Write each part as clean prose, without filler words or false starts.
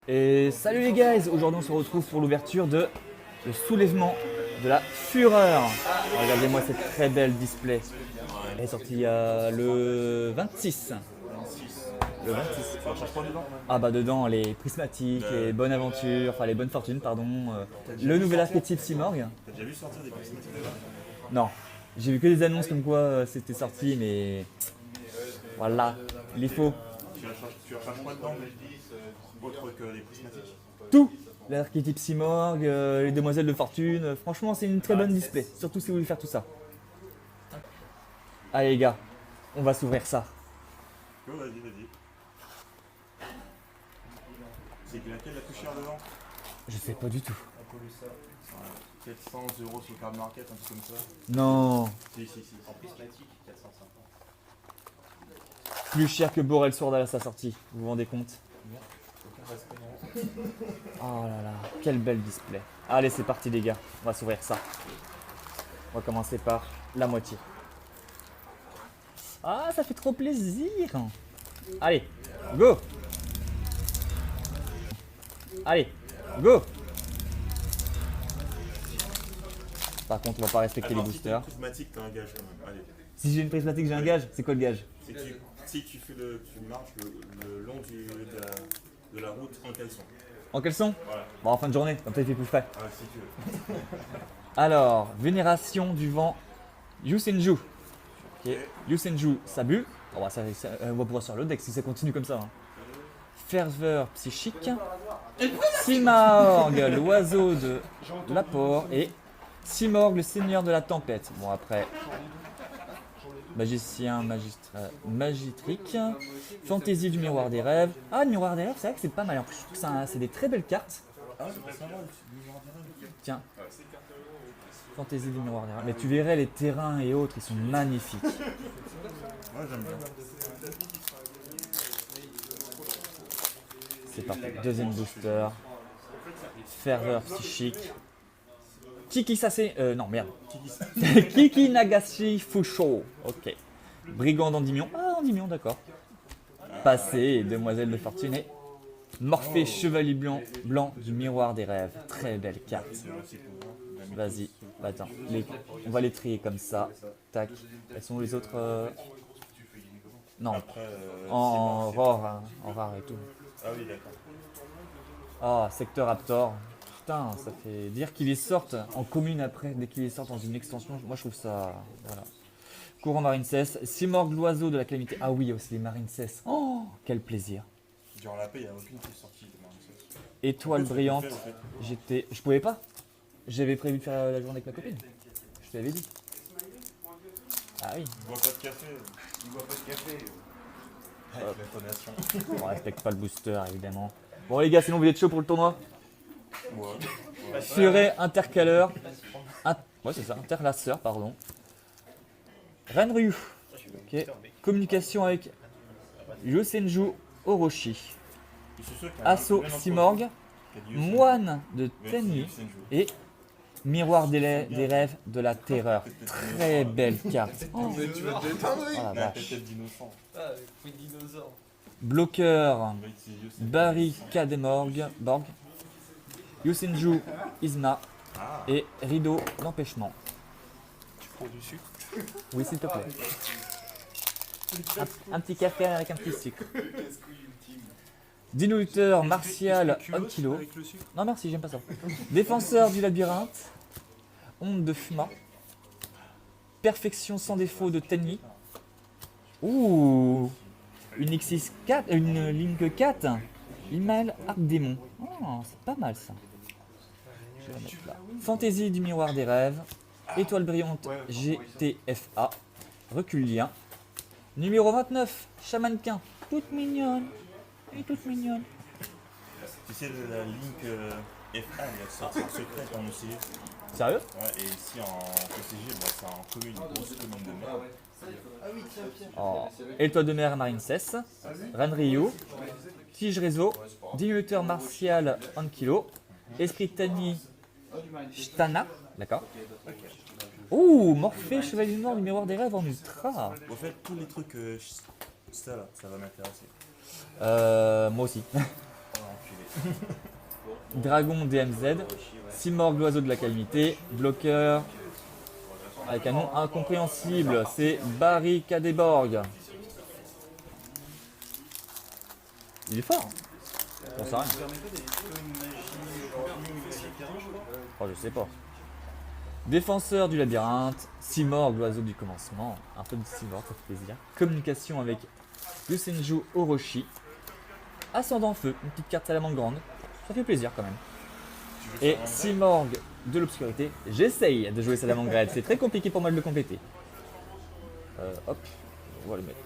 Et salut les guys, aujourd'hui on se retrouve pour l'ouverture de le soulèvement de la fureur. Regardez-moi cette très belle display. Elle est sortie le 26. Le 26. Tu recherches quoi dedans? Ah bah dedans les prismatiques, les bonnes aventures, enfin les bonnes fortunes pardon. Le nouvel archétype Simorg. T'as déjà vu sortir des cosmétiques déjà? Non, j'ai vu que des annonces comme quoi c'était sorti mais voilà, il faut Tu recherches quoi dedans? Autre que les prismatiques? tout. L'archétype Simorg, les demoiselles de fortune, franchement c'est une très bonne display, surtout si vous voulez faire tout ça. Allez les gars, on va s'ouvrir ça. Go, vas-y. C'est laquelle la plus chère dedans? Je sais pas du tout. 400 € sur Card Market, un truc comme ça. Non, Si. En prismatique, 450. plus cher que Borel Sword à sa sortie, vous vous rendez compte? Oh là là, quel bel display. Allez c'est parti les gars, on va s'ouvrir ça. On va commencer par la moitié. Ah ça fait trop plaisir. Allez, go. Allez, go. Par contre on va pas respecter les boosters. Si t'as une prismatique, t'as un gage quand même. Allez. Si j'ai une prismatique j'ai un gage, c'est quoi le gage? Si tu marches le long de la route en caleçon. En caleçon? Voilà. Bon en fin de journée, comme ça il fait plus frais. Ah, si tu veux. Alors, Vénération du vent Yusenju. Ok, Yusenju Sabu. On va pouvoir sur le deck si ça continue comme ça. Hein. Ferveur psychique. Simorg, l'oiseau de l'apport. Et Simorg, le seigneur de la tempête. Bon, après. Magicien, magitrique. Fantaisie du miroir des rêves. Ah, le miroir des rêves, c'est vrai que c'est pas mal. En plus, je trouve que c'est des très belles cartes. Ah, c'est pas sympa, le Tiens. Fantaisie du miroir des rêves. Mais tu verrais les terrains et autres, ils sont magnifiques. Moi j'aime bien. C'est parti. Deuxième booster. Ferveur psychique. Kiki Sase. Non, merde. Kiki Nagashi Fusho. Ok. Brigand d'Endymion. Ah, Endymion, d'accord. Passé et demoiselle de fortune. Et Morphée chevalier blanc du miroir des rêves. Très belle carte. Vas-y. Attends. On va les trier comme ça. Tac. Elles sont où les autres Non. Après, En rare, hein, en rare et tout. Ah oui, d'accord. Ah, Secteur Raptor. Putain, ça fait dire qu'ils les sortent en commune après, dès qu'ils les sortent dans une extension. Moi, je trouve ça. Voilà. Courant Marincess. Simorg, l'oiseau de la calamité. Ah oui, il y a aussi les Marincess. Oh, quel plaisir. Durant la paix, il n'y a aucune qui est sortie de Marincess. Étoile Pourquoi tu l'as brillante. fait, en fait Je pouvais pas. J'avais prévu de faire la journée avec ma copine. Je te l'avais dit. Ah oui. Il boit pas de café. Avec l'intonation. On respecte pas le booster, évidemment. Bon, les gars, sinon vous êtes chaud pour le tournoi? Ouais. Furet intercaleur. Ouais, c'est ça, interlaceur, pardon. Renryu. Ok. Communication avec Yosenju Orochi. Assaut Simorg. Moine de Tenyi. Et Miroir des rêves de la terreur. Très belle carte. Oh, Mais tu vas te détendre, oui. la La vache. tête d'innocent. Ah, le dinosaure. Bloqueur. Barricademorg. Borg. Yosenju Izna. Et rideau d'empêchement. Tu prends du sucre. Oui, s'il te plaît. Un petit café avec un petit sucre. Diluteur martial 1 kg. Avec le sucre. Non merci, j'aime pas ça. Défenseur du labyrinthe. Onde de Fuma. Perfection sans défaut de Tenyi. Ouh. Une X6 4, une Link 4. Email Arc Démon. Oh, c'est pas mal ça. Je vais la mettre là. Fantaisie du miroir des rêves. Étoile brillante GTFA. Reculien. Numéro 29. Chamannequin. Toute mignonne. Et toute mignonne. Tu sais, la Link FA, elle est sortie en secret en OCG. Sérieux? Ouais, et ici en OCG, bah, c'est en commune, une grosse commune de merde. Oh. Étoile de mer Marincess. Renryu. Tige réseau. Diluteur martial 1 kg. Esprit Tani Shtana. D'accord. Ouh, Morphée, chevalier noir du miroir des rêves en ultra. Au fait, tous les trucs, ça là, ça va m'intéresser. Moi aussi. Oh, enculé. Dragon DMZ, Simorgh, l'oiseau de la calamité, bloqueur avec un nom incompréhensible, c'est Barricadeborg. Il est fort. On sait rien. Oh, je sais pas. Défenseur du labyrinthe, Simorgh, l'oiseau du commencement. Un peu de Simorgh, ça fait plaisir. Communication avec Yusenju Orochi. Ascendant feu, une petite carte salamandre grande. Ça fait plaisir quand même. Et Simorgh de l'obscurité. J'essaye de jouer salamandre grade. C'est très compliqué pour moi de le compléter. Hop, on va le mettre.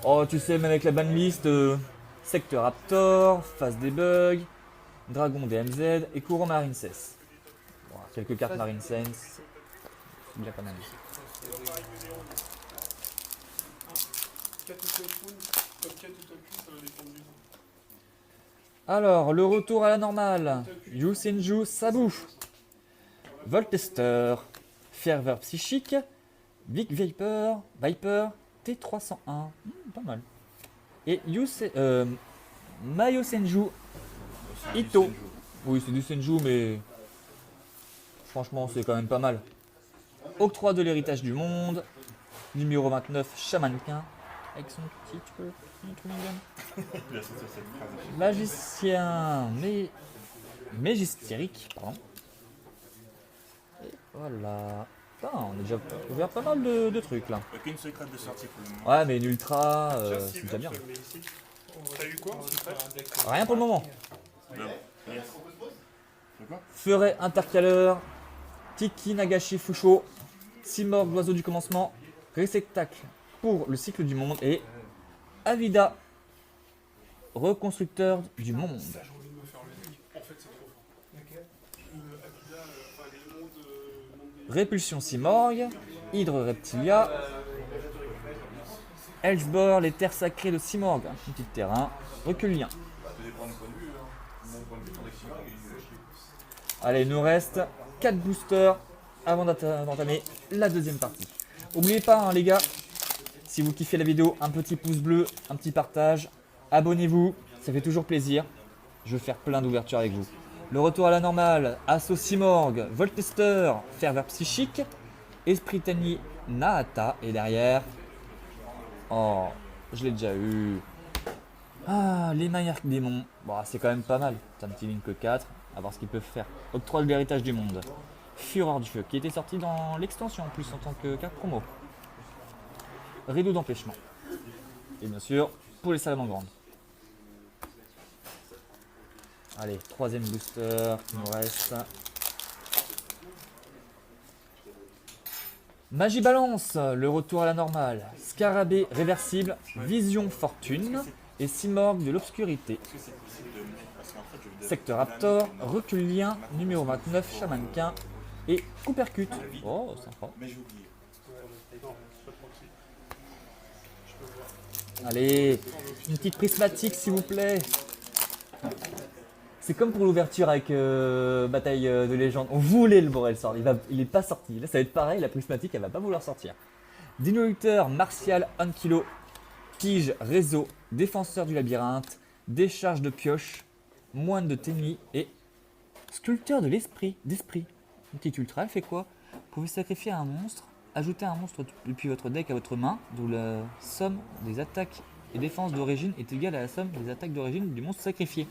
Oh, tu sais, même avec la banlist, Secteur Raptor, Phase Debug, Dragon DMZ et Courant Marine Sense. Bon, quelques cartes Marine Sense. C'est bien quand même. Alors, le retour à la normale. Yusenju Sabu. Voltester. Ferveur psychique. Big Viper. T301. Pas mal. Et Mayo Senju Ito. Oui, c'est du Senju, mais franchement, c'est quand même pas mal. Octroi de l'héritage du monde. Numéro 29, Chamanquin. Avec son petit truc. Magicien Mégistérique, pardon. Et voilà. Putain, on a déjà ouvert pas mal de trucs là. Il n'y a qu'une seule carte de sortie pour le moment. Ouais, mais une ultra, c'est déjà bien. T'as eu quoi? Rien pour le moment. Yes. De quoi? Furet intercaleur, Tiki Nagashi Fusho, Simorgh, l'oiseau du commencement, réceptacle pour le cycle du monde et Avida, reconstructeur du monde. J'ai envie de me faire le deck. En fait, c'est trop fort. Avida, les mondes des... Répulsion Simorgh, Hydre Reptilia, Elsbor, les terres sacrées de Simorgh, un petit terrain, recul lien. Allez, il nous reste 4 boosters avant d'entamer la deuxième partie. N'oubliez pas, hein, les gars, si vous kiffez la vidéo, un petit pouce bleu, un petit partage, abonnez-vous, ça fait toujours plaisir. Je vais faire plein d'ouvertures avec vous. Le retour à la normale, Assaut Simorgh, Voltester, Ferveur psychique, Esprit Tani Nahata, et derrière, oh, je l'ai déjà eu. Ah, les Maniaques démons, bon, c'est quand même pas mal. C'est un petit Link 4, à voir ce qu'ils peuvent faire. Octroi de l'héritage du monde, Fureur du feu, qui était sorti dans l'extension en plus en tant que carte promo. Rideau d'empêchement. Et bien sûr, pour les salamandres grandes. Allez, troisième booster qui nous reste. Magie Balance, le retour à la normale. Scarabée réversible, Vision Fortune et Simorgh de l'obscurité. Est-ce que c'est possible de mettre. Parce qu'en fait, je vais Secteur Raptor, recul lien, numéro 29, Chamanquin et Coopercut. Oh, sympa. Mais j'ai oublié. Allez, une petite prismatique s'il vous plaît. C'est comme pour l'ouverture avec Bataille de légende. On voulait le Borel sortir, il est pas sorti. Là ça va être pareil, la prismatique elle va pas vouloir sortir. Dino Lutteur, Martial, Ankilo, Tige, Réseau, Défenseur du labyrinthe, Décharge de pioche, Moine de Tenny et Sculpteur de d'esprit. Une petite ultra, elle fait quoi? Vous pouvez sacrifier un monstre, ajouter un monstre depuis votre deck à votre main, d'où la somme des attaques et défenses d'origine est égale à la somme des attaques d'origine du monstre sacrifié.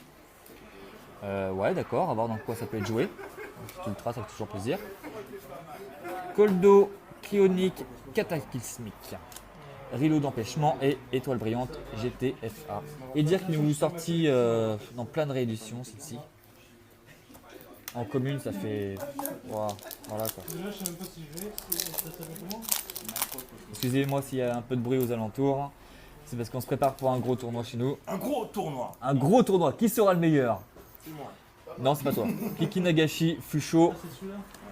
Ouais, d'accord, à voir dans quoi ça peut être joué. Petite ultra, ça fait toujours plaisir. Coldo, Cryonique, Cataclysmique, Rideau d'empêchement et Étoile brillante GTFA. Et dire qu'il nous sorti dans plein de rééditions celle-ci. En commune, ça fait. Wow, voilà quoi. Excusez-moi s'il y a un peu de bruit aux alentours. C'est parce qu'on se prépare pour un gros tournoi chez nous. Un gros tournoi. Un gros tournoi. Qui sera le meilleur? C'est moi. Non, c'est pas toi. Kiki Nagashi, Fusho,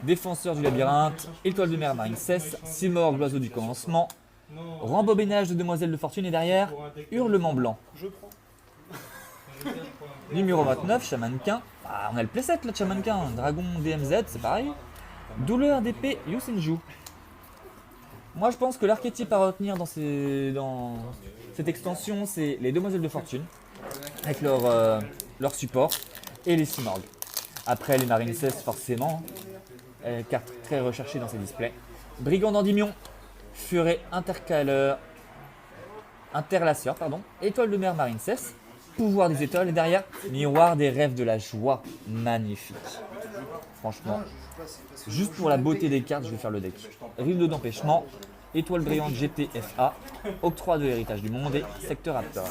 Défenseur du labyrinthe, Étoile de mer Marine Cesse, Simorgh, l'oiseau du commencement, Rembobinage de Demoiselle de Fortune et derrière, Hurlement blanc. Je prends. Numéro 29, Chamanquin. Ah, on a le playset là de Chamanquin. Dragon DMZ, c'est pareil. Douleur d'épée, Yusenju. Moi je pense que l'archétype à retenir dans cette extension, c'est les Demoiselles de Fortune. Avec leur leur support, et les Simorgh. Après les Marines 16 forcément, carte très recherchée dans ces displays. Brigand d'Endymion, Furet Interlaceur, pardon, Étoile de mer Marine 16, Pouvoir des étoiles, et derrière, Miroir des rêves de la joie, magnifique. Franchement, juste pour la beauté des cartes, je vais faire le deck. Rive d'empêchement, Étoile brillante GTFA, Octroi de l'héritage du monde et Secteur Raptor.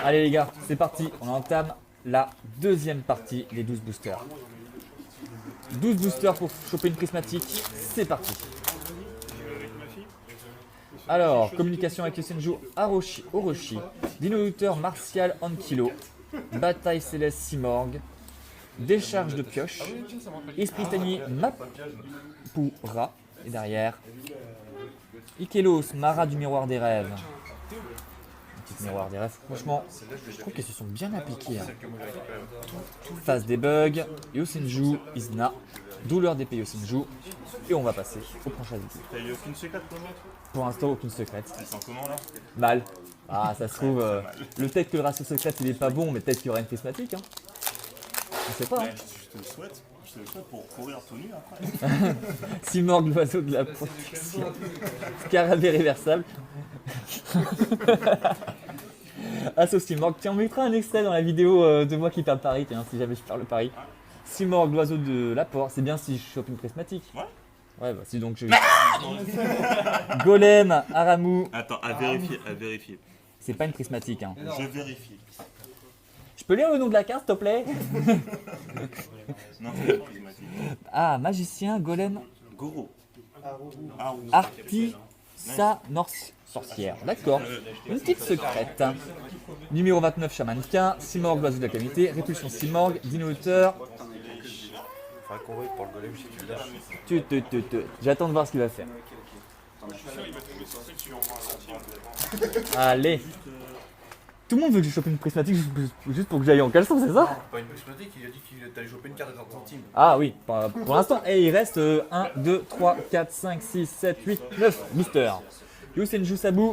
Allez les gars, c'est parti, on entame la deuxième partie des 12 boosters. 12 boosters pour choper une prismatique, c'est parti. Alors, communication avec le Senju Orochi, Dino-Looter Martial Ankilo, Bataille Céleste Simorgh, Décharge de Pioche, Esprit Tanier Mapura, et derrière, Ikelos, Mara du Miroir des Rêves. Un petit Miroir des Rêves, franchement, je trouve qu'ils se sont bien appliqués. Hein. Phase des bugs, Yosenju, Izna, Douleur d'épée Yosenju, et on va passer au prochain vidéo. T'as eu aucune secrète pour moi? Pour l'instant, aucune secrète. Ils sont comment là? Mal. Ah, ça se trouve, peut-être que le ratio secrète il est pas bon, mais peut-être qu'il y aura une prismatique. Hein. On sait pas. Hein. Je te le souhaite. Je te le souhaite pour courir tout nu après. Simorgh, l'oiseau de la protection. Scarabée réversible. Assaut Simorgh. Tiens, on mettra un extrait dans la vidéo de moi qui parle Paris, tiens, si jamais je parle Paris. Simorgh, l'oiseau de l'apport. C'est bien si je chope une prismatique. Ouais. Ouais, bah si donc je. Golem, Aramu. Attends, à vérifier, à vérifier. C'est pas une prismatique. Hein. Je vérifie. Je peux lire le nom de la carte, s'il te plaît? Non, c'est pas prismatique. Ah, magicien, golem, Goro. artisa, sorcière. D'accord. Une petite secrète. Numéro 29, chamanquin. Simorgh, l'oiseau de la calamité. Répulsion Simorgh, Dino-Looter. Faudra qu'on voie pour le golem si tu le lâches. J'attends de voir ce qu'il va faire. Je suis sûr, il va tomber sur celle que tu lui envoies un entier. Allez. Tout le monde veut que je chope une prismatique juste pour que j'aille en caleçon, c'est ça? Pas une prismatique, il a dit qu'il allait choper une carte de 30 centimes. Ah oui, pour l'instant. Et il reste 1, 2, 3, 4, 5, 6, 7, 8, 9 boosters. Yosenju Sabu,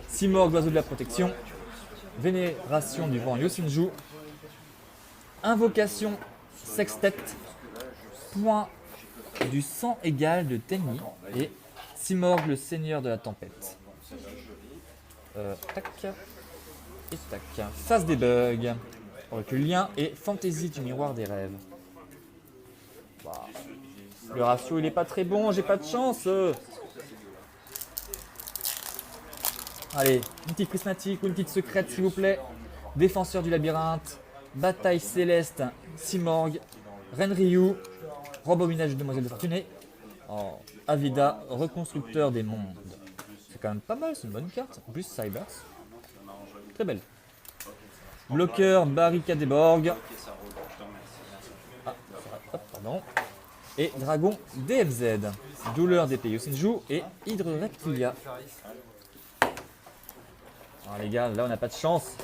Simorgh, l'oiseau de la protection. Vénération du vent Yosenju. Invocation Sextet. Point du sang égal de Tenni. Et Simorgh, le seigneur de la tempête. Tac. Et tac. Phase des bugs. Recul lien et fantaisie du miroir des rêves. Bah, le ratio il est pas très bon, j'ai pas de chance. Allez, une petite prismatique ou une petite secrète s'il vous plaît. Défenseur du labyrinthe. Bataille céleste. Simorgh. Renryu. Rembominage de Demoiselle de Fortune. Oh, Avida, reconstructeur des mondes. C'est quand même pas mal, c'est une bonne carte. En plus, Cybers. Très belle. Bloqueur, barricade des Borg. Ah, hop, pardon. Et dragon DFZ. Douleur d'épée Yosenju et Hydre Reptilia. Alors les gars, là on n'a pas de chance.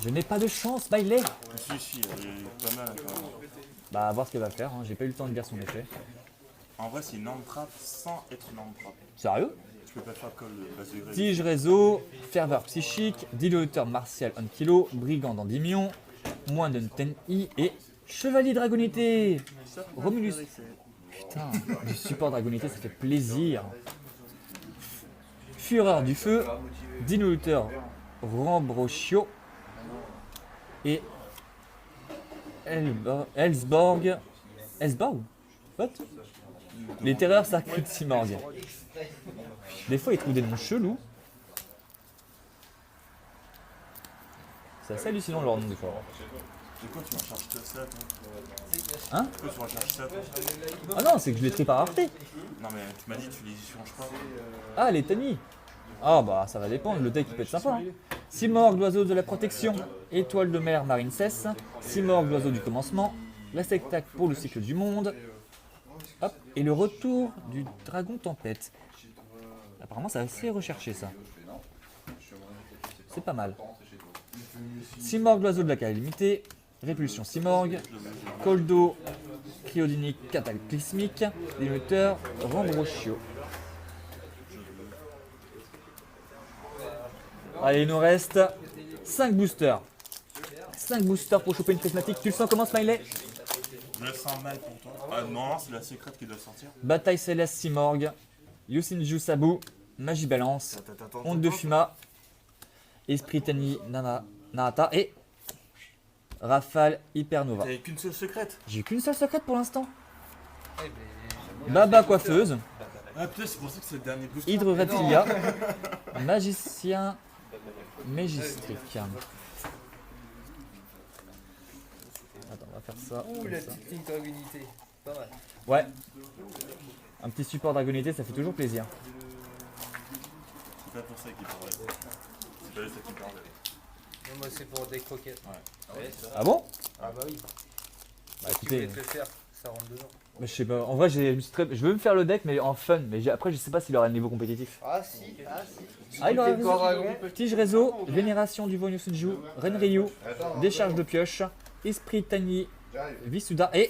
Je n'ai pas de chance, Bailey. Si, elle est pas mal quand même. Bah, à voir ce qu'elle va faire, hein. J'ai pas eu le temps de lire son effet. En vrai, c'est une arme trap sans être une arme trap. Sérieux? Tu peux pas faire comme le base de gré. Tige réseau, ferveur psychique, Dino-Looter Martial Ankilo, Brigand d'Endymion, Moins de Ten'i et Chevalier Dragonité. Romulus. Putain, du support Dragonité, ça fait plaisir. Fureur du feu, Dino-Looter Rambrochio et Elsborg. Elsborg? What? Les terreurs sacrées de Simorgh. Des fois, ils trouvent des noms chelous. C'est assez hallucinant leur nom des fois. De quoi tu recherches ça toi? Hein? De quoi tu recherches ça toi? Ah non, c'est que je les trie par rareté. Non mais tu m'as dit tu les changes pas. Ah, les Tani. Ah bah ça va dépendre, le deck il peut être sympa. Hein. Simorgh, l'oiseau de la protection. Étoile de mer, marine cesse. Simorgh, l'oiseau du commencement. Réceptacle pour le cycle du monde. Hop. Et le retour du dragon tempête. Apparemment c'est assez recherché ça. C'est pas mal. Simorgh, l'oiseau de la calamité. Répulsion Simorgh. Coldo, cryodinique cataclysmique. Démuteur, Rambrochio. Allez, il nous reste 5 boosters. 5 boosters pour choper une prismatique. Tu le sens comment, Smiley? Je le sens mal pour toi. Ah non, c'est la secrète qui doit sortir. Bataille Céleste Simorg, Yusinju Sabu, Magie Balance, Onde de Fuma, Esprit Tani Nahata et Rafale Hypernova. T'avais qu'une seule secrète. J'ai qu'une seule secrète pour l'instant. Baba Coiffeuse, Ah putain, c'est pour ça que c'est le dernier booster. Hydre Reptilia, Magicien Mégistrique. Attends, on va faire ça. Ouh, comme la ça. petite ligne dragonité. Pas mal. Ouais. Un petit support dragonité, ça fait toujours plaisir. C'est pas pour ça qu'il parlait. C'est pas juste ça qu'il parlait. Non, moi, c'est pour des croquettes. Ouais. Ah bon? Ah bah oui. Bah Tu écoutez, voulais te le faire, ça rentre dedans. je sais pas. En vrai, je veux me faire le deck, mais en fun. Mais après, je sais pas s'il aura le niveau compétitif. Ah si, Ah, il aura le corps dragon. Tige réseau, Vénération du Vonyu Sunju, Renryu, Décharge de pioche, Esprit Tani, Visuda et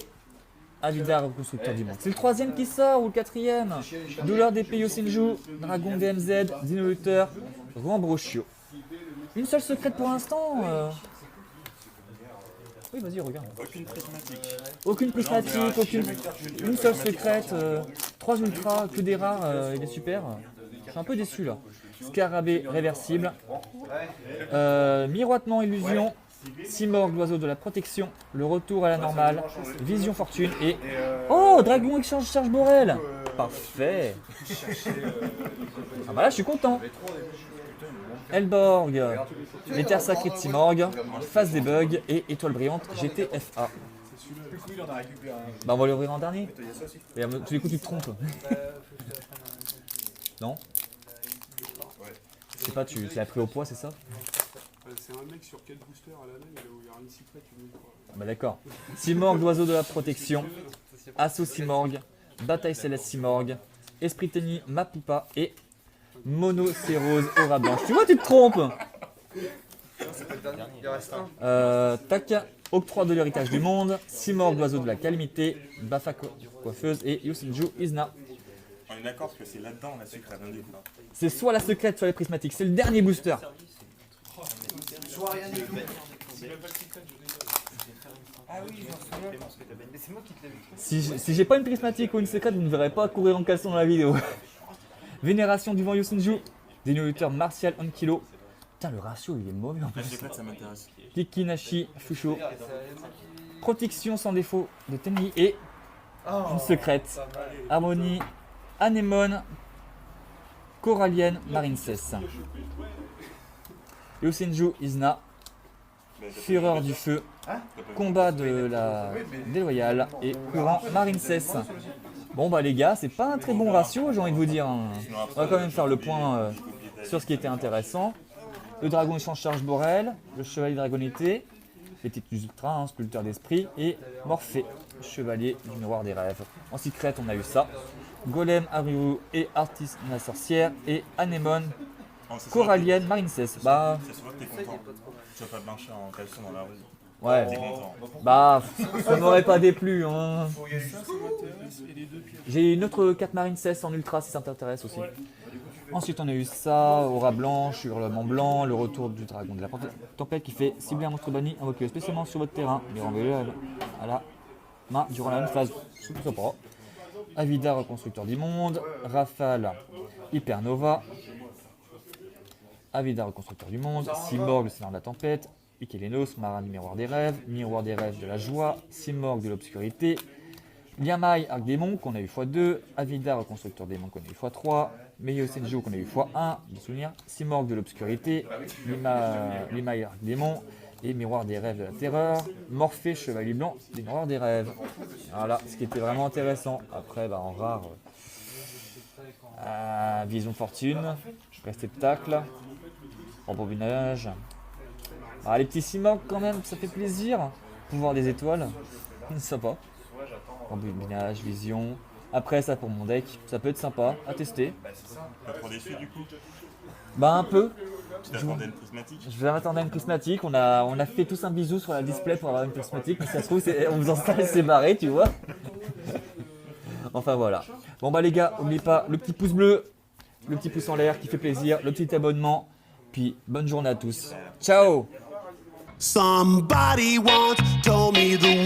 Avidar Reconstructeur du Monde. C'est le troisième qui sort ou le quatrième? Douleur d'épée Yosenju, Dragon DMZ, Dino Luther, Rambrochio. Une seule secrète pour l'instant. Oui, vas-y, regarde. Aucune prismatique. Aucune prismatique, aucune. Une seule secrète, 3 ultras, que des rares et des super. Je suis un peu déçu là. Scarabée réversible, miroitement illusion, Simorg, l'oiseau de la protection, le retour à la normale, vision fortune et. Oh, dragon échange charge Borel. Parfait. Ah bah là, je suis content. Elborg, les terres sacrées de Simorg, phase des bugs et étoile brillante GTFA. Bah on va l'ouvrir en dernier. Et à tous les coups tu te trompes. Non? Je sais pas, tu l'as pris au poids, c'est ça? C'est un mec sur 4 boosters à l'année, il a ouvert une secrète, une ultra. Ah bah d'accord. Simorg, l'oiseau de la protection, Assaut Simorg, Bataille Céleste Simorg, Esprit Teni Mapupa et Monocérose Aura Blanche. Tu vois, tu te trompes! Il reste un. Tac, Octroi de l'héritage du monde, Simorg, l'oiseau de la calamité, Bafa Coiffeuse et Yusenju Izna. On est d'accord que c'est là-dedans la secrète d'un découp. C'est soit la secrète, soit les prismatiques. C'est le dernier booster. Ah oui, j'en souviens. Mais c'est moi qui te l'avais trouvé. Si j'ai pas une prismatique ou une secrète, vous ne me verrez pas courir en caleçon dans la vidéo. Vénération du vent Yusenju, Dénoluteur martial 1 kg. Putain, le ratio il est mauvais en La plus. secrète, ça m'intéresse. Kikinashi Fusho, protection sans défaut de Tenni et une secrète. Harmonie, Anémone, Corallienne, Marincess. Yusenju Izna, Fureur du feu, combat de la déloyale et courant Marincess. Bon bah les gars, c'est pas un très bon ratio, j'ai envie de vous dire. On va quand même faire le point sur ce qui était intéressant. Le dragon échange charge Borel, le chevalier dragonité, les Technus Ultra, hein, sculpteur d'esprit, et Morphée, chevalier du miroir des rêves. En secrète, on a eu ça. Golem, Haru et Artiste la sorcière, et Anémone, Corallienne, Marincess. Bah, C'est sûr que t'es content. Tu vas pas blanchir en caleçon dans la rue. ouais. T'es content. Bah, ça m'aurait pas déplu. Hein. J'ai une autre 4 Marincess en ultra si ça t'intéresse aussi. Ensuite, on a eu ça, Aura Blanche, Hurlement Blanc, le retour du dragon de la tempête qui fait cibler un monstre banni, invoqué spécialement sur votre terrain, mais renvoyez à la main durant la même phase. C'est tout sympa. Avidar, reconstructeur du monde, Rafale, Hypernova, Avidar, reconstructeur du monde, Simorg, le seigneur de la tempête, Ikelenos, Marin du miroir des rêves de la joie, Simorg de l'obscurité, Liamai, arc démon qu'on a eu x2, Avidar, reconstructeur démon qu'on a eu x3, Meiyo Senju qu'on a eu x1, des souvenirs, Simorg de l'obscurité, Liamai, arc démon, et miroir des rêves de la terreur, Morphée, chevalier blanc des miroirs des rêves. Voilà, ce qui était vraiment intéressant. Après, bah, en rare, vision fortune, réceptacle, rembobinage. Ah, les petits Simorg quand même, ça fait plaisir. Pouvoir des étoiles, sympa. Rembobinage, vision. Après ça pour mon deck, ça peut être sympa à tester. Pas trop déçu du coup. Bah un peu. Tu t'attendais à une prismatique. Je m'attendais à une prismatique. On a fait tous un bisou sur la display pour avoir une prismatique. Mais ça se trouve, on vous en c'est barré, tu vois. Enfin voilà. Bon bah les gars, n'oubliez pas le petit pouce bleu, le petit pouce en l'air qui fait plaisir, le petit abonnement. puis bonne journée à tous. Ciao. Somebody once told me the